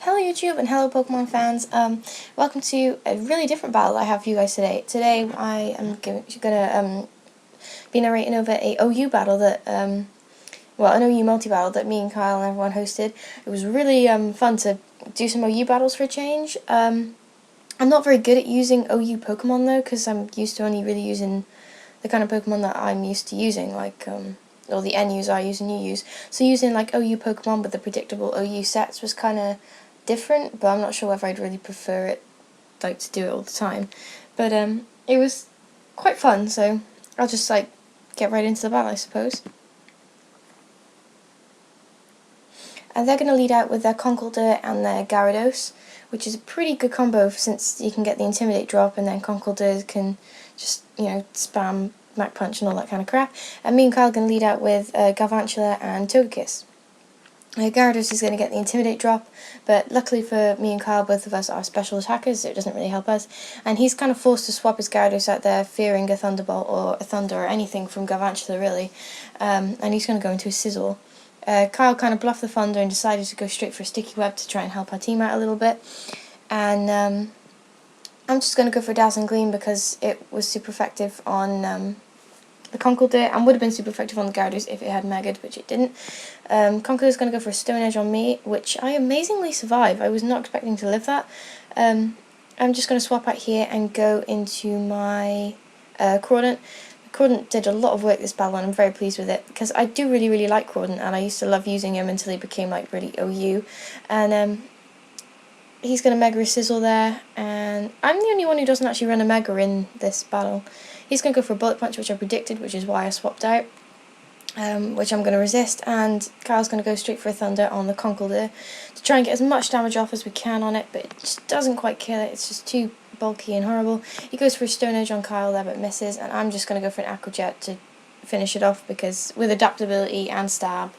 Hello YouTube and hello Pokemon fans. Welcome to a really different battle I have for you guys today. Today I am gonna be narrating over a OU battle that well, an OU multi-battle that me and Kyle and everyone hosted. It was really fun to do some OU battles for a change. I'm not very good at using OU Pokemon though, because I'm used to only really using the kind of Pokemon that I'm used to using, like or the NUs I use and you use. So using like OU Pokemon with the predictable OU sets was kind of different, but I'm not sure whether I'd really prefer it, like, to do it all the time. But it was quite fun, so I'll just like get right into the battle, I suppose. And they're going to lead out with their Conkeldurr and their Gyarados, which is a pretty good combo since you can get the Intimidate drop and then Conkeldurr can just, spam Mach Punch and all that kind of crap. And me and Kyle are going to lead out with Galvantula and Togekiss. Gyarados is going to get the Intimidate drop, but luckily for me and Kyle, both of us are special attackers, so it doesn't really help us. And he's kind of forced to swap his Gyarados out there, fearing a Thunderbolt or a Thunder or anything from Galvantula, really. And he's going to go into a Sizzle. Kyle kind of bluffed the Thunder and decided to go straight for a Sticky Web to try and help our team out a little bit. And I'm just going to go for a Dazzling Gleam because it was super effective on the Conkeldurr and would have been super effective on the Gyarados if it had Mega'd, which it didn't. Conkeldurr is going to go for a Stone Edge on me, which I amazingly survived. I was not expecting to live that. I'm just going to swap out here and go into my Crawdaunt. Crawdaunt did a lot of work this battle and I'm very pleased with it because I do really like Crawdaunt and I used to love using him until he became like really OU. And he's going to Mega Sizzle there, and I'm the only one who doesn't actually run a Mega in this battle. He's going to go for a Bullet Punch, which I predicted, which is why I swapped out, which I'm going to resist, and Kyle's going to go straight for a Thunder on the Conkeldurr to try and get as much damage off as we can on it, but it just doesn't quite kill it. It's just too bulky and horrible. He goes for a Stone Edge on Kyle there, but misses, and I'm just going to go for an Aqua Jet to finish it off, because with adaptability and stab,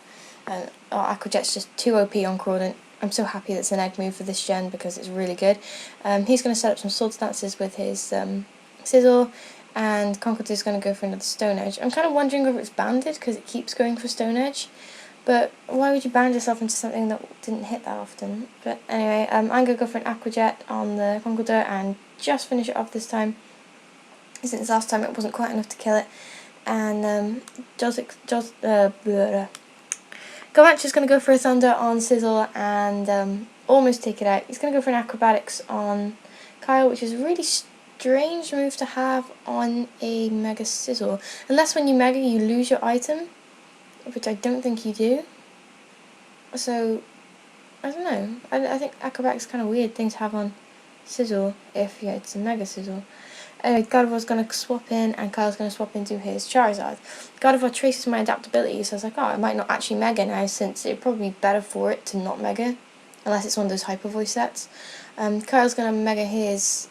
Aqua Jet's just too OP on Crawdaunt. I'm so happy that's an egg move for this gen because it's really good. He's going to set up some Sword Stances with his Sizzle, and Conkeldurr is going to go for another Stone Edge. I'm kind of wondering whether it's banded because it keeps going for Stone Edge, but why would you band yourself into something that didn't hit that often? But anyway, I'm going to go for an Aqua Jet on the Conkeldurr and just finish it off this time, since last time it wasn't quite enough to kill it. And Galvantula's going to go for a Thunder on Sizzle and almost take it out. He's going to go for an Acrobatics on Kyle, which is a really strange move to have on a Mega Sizzle. Unless when you Mega you lose your item, which I don't think you do. So, I don't know. I think Acrobatics is kind of weird thing to have on Sizzle if it's a Mega Sizzle. Anyway, Gardevoir's going to swap in, and Kyle's going to swap into his Charizard. Gardevoir traces my adaptability, so I was like, oh, I might not actually Mega now, since it'd probably be better for it to not Mega, unless it's one of those Hyper Voice sets. Kyle's going to Mega his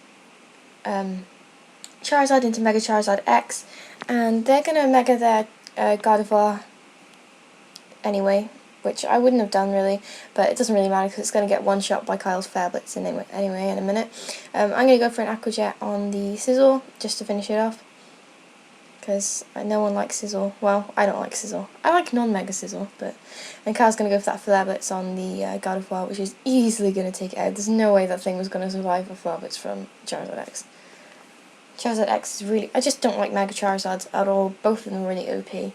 Charizard into Mega Charizard X, and they're going to Mega their Gardevoir anyway, which I wouldn't have done really, but it doesn't really matter because it's going to get one shot by Kyle's Fair Blitz anyway in a minute. I'm going to go for an Aqua Jet on the Sizzle just to finish it off, because no one likes Sizzle. Well, I don't like Sizzle. I like non-Mega Sizzle, but then Kyle's going to go for that Flare Blitz on the Gardevoir, which is easily going to take it out. There's no way that thing was going to survive a Flare Blitz from Charizard X. Charizard X is really... I just don't like Mega Charizards at all. Both of them are really OP.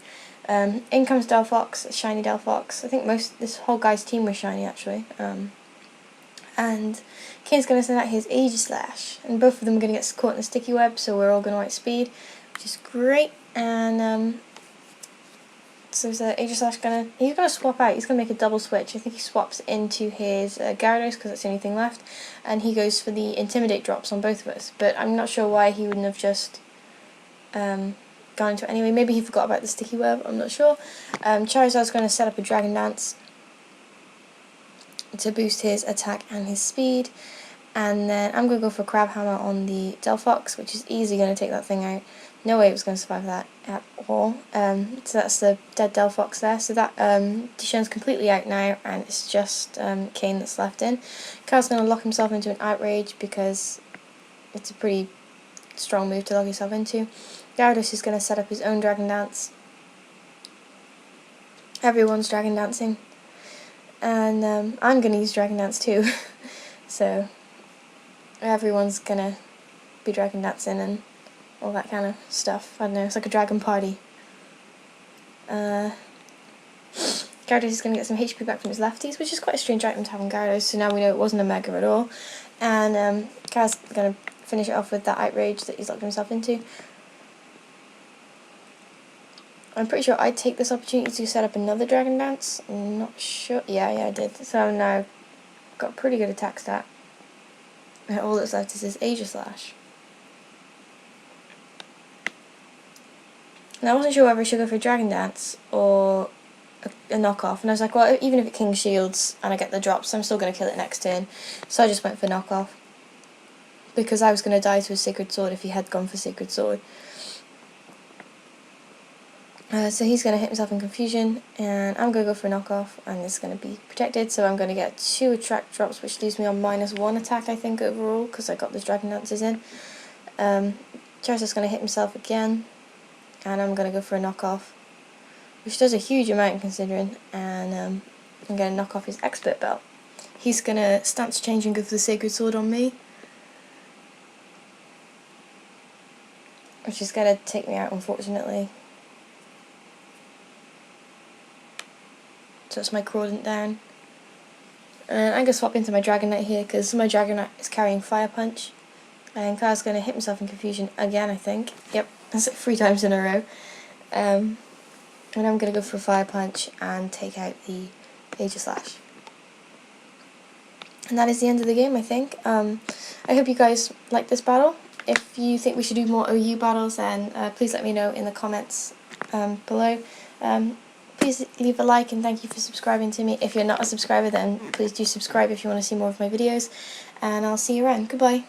In comes Delphox, shiny Delphox. I think this whole guy's team was shiny actually. And Kane's going to send out his Aegislash, and both of them are going to get caught in the Sticky Web, so we're all going to outspeed, which is great. And so is Aegislash he's going to swap out. He's going to make a double switch. I think he swaps into his Gyarados because that's the only thing left, and he goes for the Intimidate drops on both of us. But I'm not sure why he wouldn't have just gone into it anyway. Maybe he forgot about the Sticky Web, I'm not sure. Charizard's going to set up a Dragon Dance to boost his attack and his speed, and then I'm going to go for Crab Hammer on the Delphox, which is easily going to take that thing out. No way it was going to survive that at all. So that's the dead Delphox there. So that Dishon's completely out now, and it's just Kane that's left in. Kyle's going to lock himself into an Outrage because it's a pretty strong move to lock yourself into. Gyarados is going to set up his own Dragon Dance. Everyone's Dragon Dancing. And I'm going to use Dragon Dance too. So everyone's going to be Dragon Dancing and all that kind of stuff. I don't know, it's like a dragon party. Gyarados is going to get some HP back from his lefties, which is quite a strange item to have on Gyarados, so now we know it wasn't a Mega at all. And Kara's going to finish it off with that Outrage that he's locked himself into. I'm pretty sure I'd take this opportunity to set up another Dragon Dance. I'm not sure. Yeah, I did. So I've now got a pretty good attack stat. And all that's left is this Aegislash. And I wasn't sure whether I should go for a Dragon Dance or a knockoff. And I was like, well, even if it King Shields and I get the drops, I'm still going to kill it next turn. So I just went for knockoff. Because I was going to die to a Sacred Sword if he had gone for Sacred Sword. So he's going to hit himself in confusion, and I'm going to go for a knockoff, and it's going to be protected, so I'm going to get 2 attract drops, which leaves me on -1 attack, I think, overall, because I got the Dragon Dances in. Charizard's going to hit himself again, and I'm going to go for a knockoff, which does a huge amount considering, and I'm going to knock off his Expert Belt. He's going to stance change and go for the Sacred Sword on me, which is going to take me out, unfortunately. So it's my Crawdent down. And I'm going to swap into my Dragonite here because my Dragonite is carrying Fire Punch. And Kyle's going to hit himself in confusion again, I think. Yep, that's like 3 times in a row. And I'm going to go for a Fire Punch and take out the Aegislash. And that is the end of the game, I think. I hope you guys like this battle. If you think we should do more OU battles, then please let me know in the comments below. Please leave a like and thank you for subscribing to me. If you're not a subscriber, then please do subscribe if you want to see more of my videos. And I'll see you around. Goodbye.